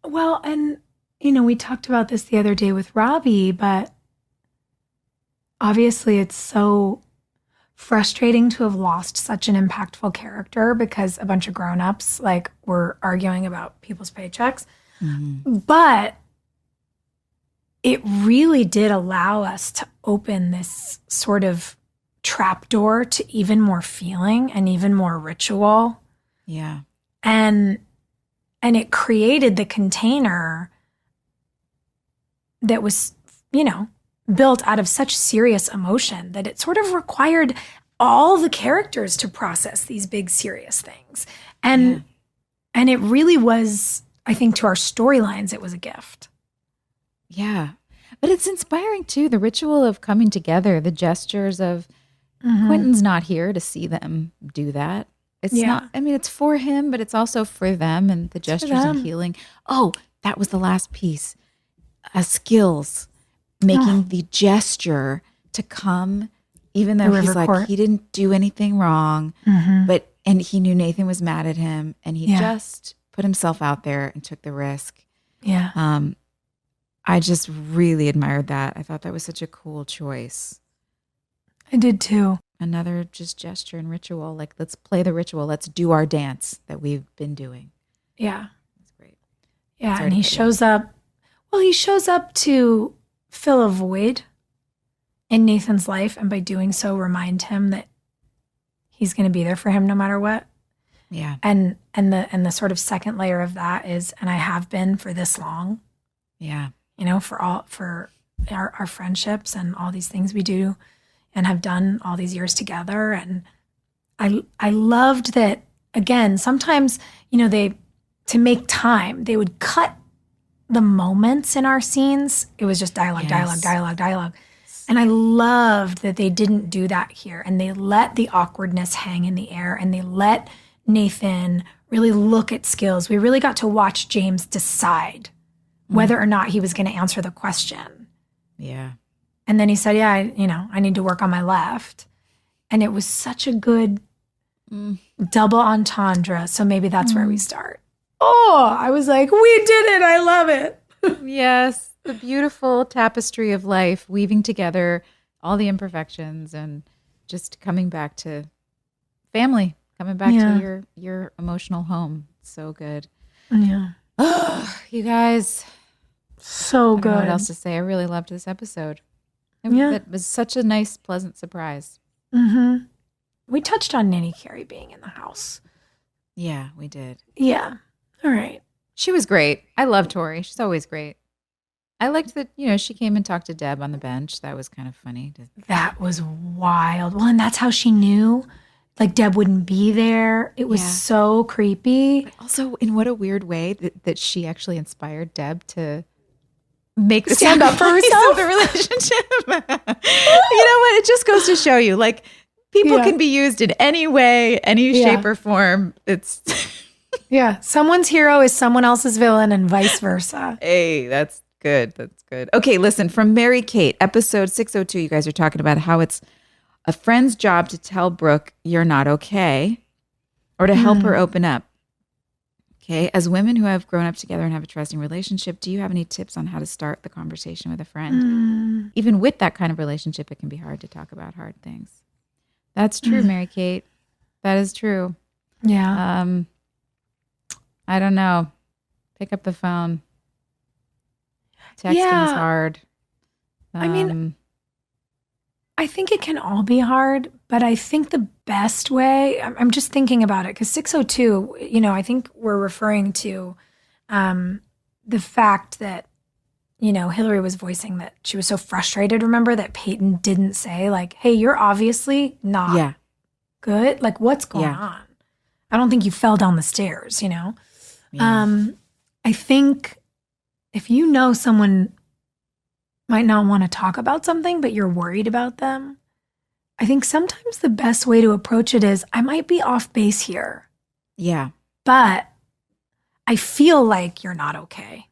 Well, and, you know, we talked about this the other day with Robbie, but obviously it's so frustrating to have lost such an impactful character because a bunch of grown-ups like were arguing about people's paychecks. But it really did allow us to open this sort of trapdoor to even more feeling and even more ritual. Yeah. And it created the container that was, you know, built out of such serious emotion that it sort of required all the characters to process these big serious things. And it really was, I think, to our storylines, it was a gift. Yeah. But it's inspiring too, the ritual of coming together, the gestures of Quentin's not here to see them do that. It's not, I mean, it's for him, but it's also for them and the gestures and healing. Oh, that was the last piece. Skills, making the gesture to come, even though he's like, he didn't do anything wrong, and he knew Nathan was mad at him, and he just put himself out there and took the risk. I just really admired that. I thought that was such a cool choice. I did too. Another just gesture and ritual. Like, let's play the ritual. Let's do our dance that we've been doing. Yeah. That's great. Yeah. And he shows up. Well, he shows up to fill a void in Nathan's life. And by doing so, remind him that he's going to be there for him no matter what. Yeah. And the sort of second layer of that is, and I have been for this long. Yeah. You know, for our friendships and all these things we do and have done all these years together. And I loved that, again, sometimes, you know, to make time, they would cut the moments in our scenes. It was just dialogue. And I loved that they didn't do that here. And they let the awkwardness hang in the air, and they let Nathan really look at skills. We really got to watch James decide whether or not he was going to answer the question. Yeah. And then he said, I need to work on my left. And it was such a good double entendre. So maybe that's where we start. Oh, I was like, we did it. I love it. Yes. The beautiful tapestry of life, weaving together all the imperfections and just coming back to family, coming back to your emotional home. So good. Yeah. Oh, you guys. So good. I don't know what else to say. I really loved this episode. It was such a nice, pleasant surprise. We touched on Nanny Carrie being in the house. Yeah, we did. Yeah. All right. She was great. I love Tori. She's always great. I liked that, she came and talked to Deb on the bench. That was kind of funny. That was wild. Well, and that's how she knew. Like, Deb wouldn't be there. It was so creepy. But also, in what a weird way that she actually inspired Deb to make the stand up for herself of the relationship. You know what? It just goes to show you, like, people can be used in any way, any shape or form. It's someone's hero is someone else's villain, and vice versa. Hey, that's good. That's good. Okay, listen, from Mary Kate, episode 602, you guys are talking about how it's a friend's job to tell Brooke you're not okay, or to help her open up. Okay, as women who have grown up together and have a trusting relationship, do you have any tips on how to start the conversation with a friend? Even with that kind of relationship, it can be hard to talk about hard things. That's true, Mary Kate. That is true. Yeah. I don't know. Pick up the phone. Texting's hard. I I think it can all be hard, but I think the best way, I'm just thinking about it, because 602, I think we're referring to the fact that, Hilarie was voicing that she was so frustrated, remember, that Peyton didn't say, like, hey, you're obviously not good. Like, what's going on? I don't think you fell down the stairs, Yeah. I think if someone might not want to talk about something, but you're worried about them, I think sometimes the best way to approach it is, I might be off base here. Yeah. But I feel like you're not okay.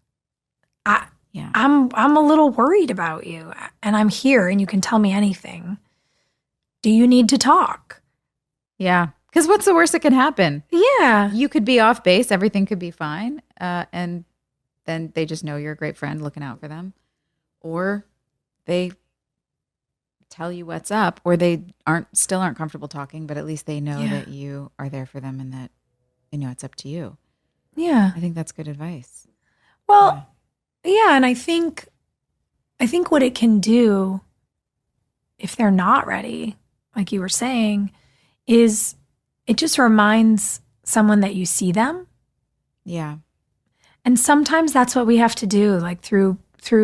I'm a little worried about you, and I'm here, and you can tell me anything. Do you need to talk? Yeah. Because what's the worst that can happen? Yeah. You could be off base. Everything could be fine. And then they just know you're a great friend looking out for them. Or they tell you what's up, or they still aren't comfortable talking, but at least they know that you are there for them and that, it's up to you. Yeah. I think that's good advice. Well, yeah. And I think what it can do if they're not ready, like you were saying, is it just reminds someone that you see them. Yeah. And sometimes that's what we have to do, like through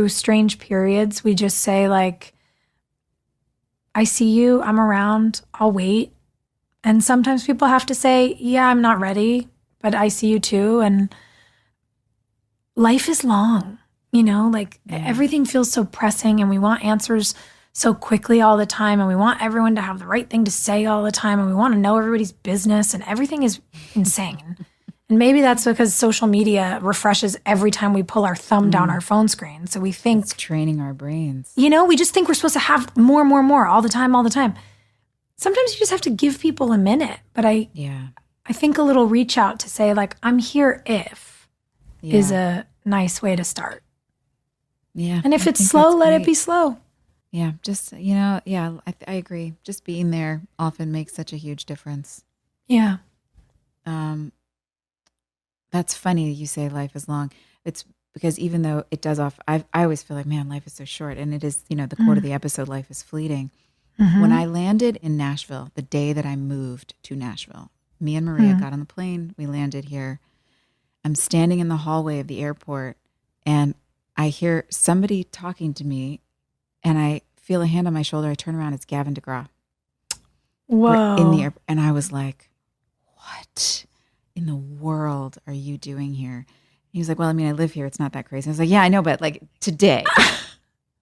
strange periods. We just say, like, I see you, I'm around, I'll wait. And sometimes people have to say, yeah, I'm not ready, but I see you too. And life is long, everything feels so pressing, and we want answers so quickly all the time, and we want everyone to have the right thing to say all the time, and we want to know everybody's business, and everything is insane. And maybe that's because social media refreshes every time we pull our thumb down our phone screen. So we think it's training our brains. We just think we're supposed to have more all the time. Sometimes you just have to give people a minute. But I think a little reach out to say, like, I'm here if is a nice way to start. Yeah. And if it's slow, let it be slow. Yeah. Just, I agree. Just being there often makes such a huge difference. Yeah. That's funny you say life is long. It's because even though it does I always feel like, man, life is so short. And it is, the quote of the episode, life is fleeting. Mm-hmm. When I landed in Nashville, the day that I moved to Nashville, me and Maria got on the plane. We landed here. I'm standing in the hallway of the airport, and I hear somebody talking to me, and I feel a hand on my shoulder. I turn around. It's Gavin DeGraw. Whoa. In the airport. And I was like, what in the world are you doing here? He was like, well, I mean, I live here. It's not that crazy. I was like, yeah, I know, but like today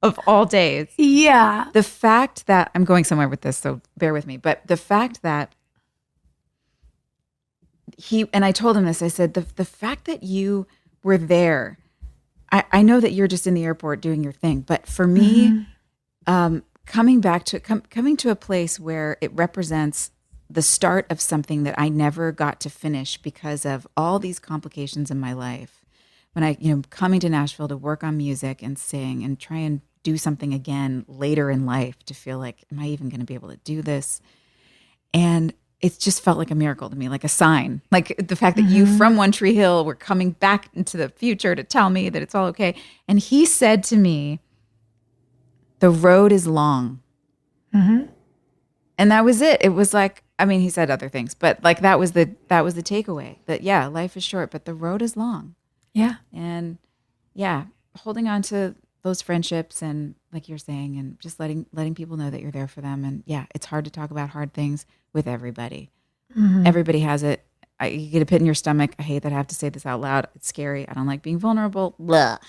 of all days. Yeah. The fact that I'm going somewhere with this, so bear with me. But the fact that and I told him this, I said, the fact that you were there, I know that you're just in the airport doing your thing. But for me, coming to a place where it represents the start of something that I never got to finish because of all these complications in my life. When I, coming to Nashville to work on music and sing and try and do something again later in life to feel like, am I even going to be able to do this? And it just felt like a miracle to me, like a sign, like the fact that you from One Tree Hill were coming back into the future to tell me that it's all okay. And he said to me, the road is long. Mm-hmm. And that was it. It was like, I mean, he said other things, but like that was the takeaway that, yeah, life is short, but the road is long. Yeah. And holding on to those friendships and like you're saying, and just letting people know that you're there for them. And it's hard to talk about hard things with everybody. Mm-hmm. Everybody has it. You get a pit in your stomach. I hate that I have to say this out loud. It's scary. I don't like being vulnerable. Blah.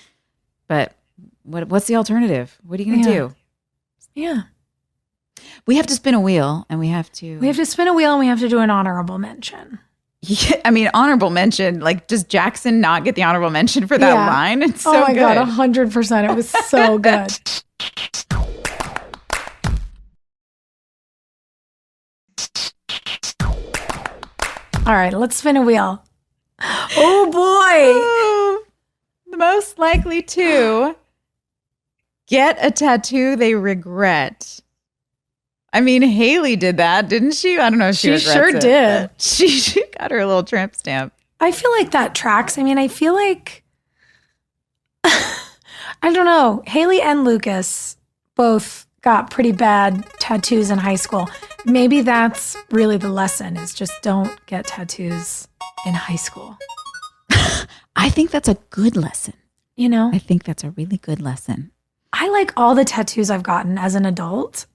But what's the alternative? What are you going to do? Yeah. We have to spin a wheel, and we have to spin a wheel, and we have to do an honorable mention. Yeah, I mean, honorable mention. Like, does Jackson not get the honorable mention for that line? It's so good. Oh my God, 100%. It was so good. All right, let's spin a wheel. Oh boy. The most likely to get a tattoo they regret. I mean, Haley did that, didn't she? I don't know if she regrets sure it, did. She got her little tramp stamp. I feel like that tracks. I mean, I feel like, I don't know, Haley and Lucas both got pretty bad tattoos in high school. Maybe that's really the lesson, is just don't get tattoos in high school. I think that's a good lesson. You know? I think that's a really good lesson. I like all the tattoos I've gotten as an adult.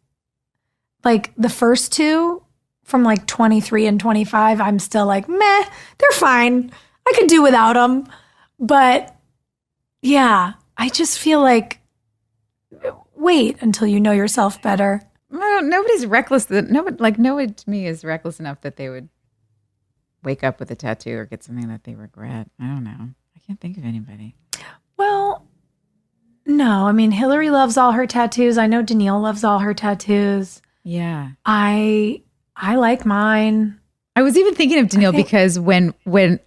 Like the first two from like 23 and 25, I'm still like, meh, they're fine. I could do without them. But yeah, I just feel like, wait until you know yourself better. Well, nobody's reckless. Nobody to me is reckless enough that they would wake up with a tattoo or get something that they regret. I don't know. I can't think of anybody. Well, no. I mean, Hilarie loves all her tattoos. I know Danielle loves all her tattoos. Yeah. I like mine. I was even thinking of Danielle because when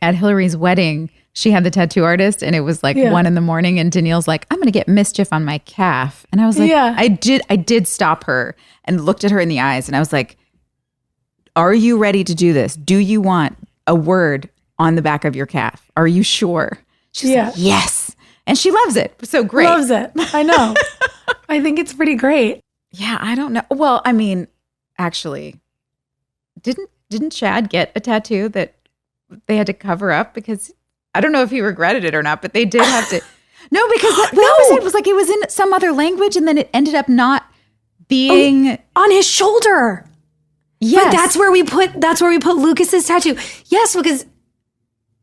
at Hilarie's wedding, she had the tattoo artist and it was like 1 a.m. and Danielle's like, I'm going to get mischief on my calf. And I was like, I did stop her and looked at her in the eyes and I was like, are you ready to do this? Do you want a word on the back of your calf? Are you sure? She's like, yes. And she loves it. So great. Loves it. I know. I think it's pretty great. Yeah, I don't know. Well, I mean, actually, didn't Chad get a tattoo that they had to cover up because I don't know if he regretted it or not, but they did have to. No, because that was it. It was like it was in some other language and then it ended up not being on his shoulder. Yes. But that's where we put Lucas's tattoo. Yes, because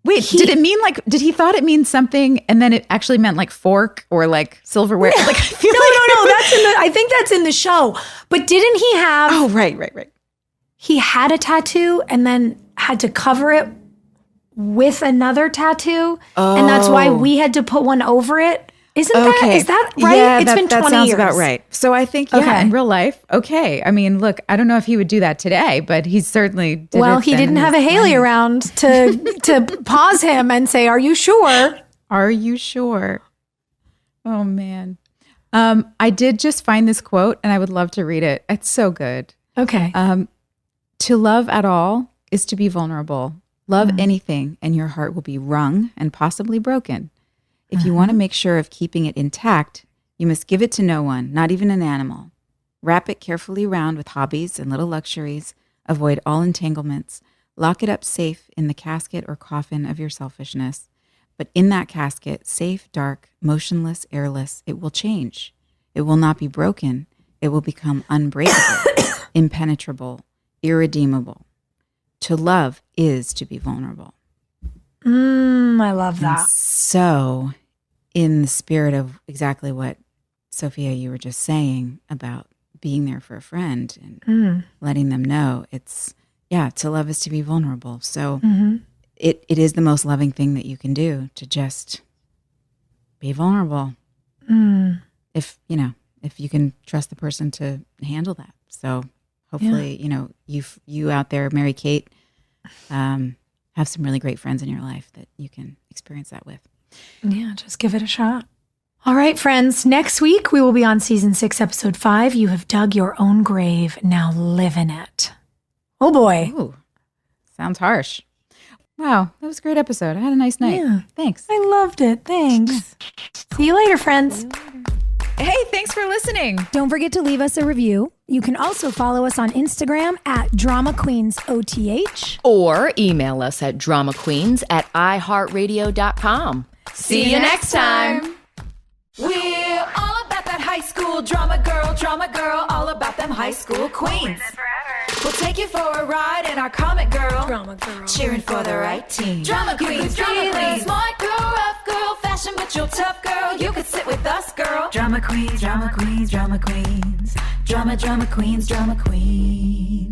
wait, did it mean like, did he thought it means something and then it actually meant like fork or like silverware? Like, I feel no, that's I think that's in the show. But didn't he have? Oh, right. He had a tattoo and then had to cover it with another tattoo. Oh. And that's why we had to put one over it. Is that right? Yeah, it's been 20 that sounds years. about right. So I think, in real life, okay. I mean, look, I don't know if he would do that today, but he certainly did. Well, he didn't have a Haley around to pause him and say, are you sure? Are you sure? Oh, man. I did just find this quote and I would love to read it. It's so good. Okay. To love at all is to be vulnerable. Love anything and your heart will be wrung and possibly broken. If you want to make sure of keeping it intact, you must give it to no one, not even an animal. Wrap it carefully round with hobbies and little luxuries. Avoid all entanglements. Lock it up safe in the casket or coffin of your selfishness. But in that casket, safe, dark, motionless, airless, it will change. It will not be broken. It will become unbreakable, impenetrable, irredeemable. To love is to be vulnerable. I love that. And so, in the spirit of exactly what, Sophia, you were just saying about being there for a friend and letting them know, it's, to love is to be vulnerable. So it is the most loving thing that you can do, to just be vulnerable. If you can trust the person to handle that. So hopefully, you out there, Mary Kate, have some really great friends in your life that you can experience that with. Yeah, just give it a shot. All right, friends. Next week, we will be on season 6, episode 5. You have dug your own grave. Now live in it. Oh, boy. Ooh, sounds harsh. Wow, that was a great episode. I had a nice night. Yeah. Thanks. I loved it. Thanks. See you later, friends. Hey, thanks for listening. Don't forget to leave us a review. You can also follow us on Instagram at DramaQueensOTH. Or email us at dramaqueens@iHeartRadio.com. See you next time. We're all about that high school drama girl, all about them high school queens. We'll take you for a ride in our comic girl, cheering for the right team. Drama queens, smart girl, rough girl, fashion but you're tough girl. You could sit with us, girl. Drama queens, drama queens, drama queens, drama queens, drama queens.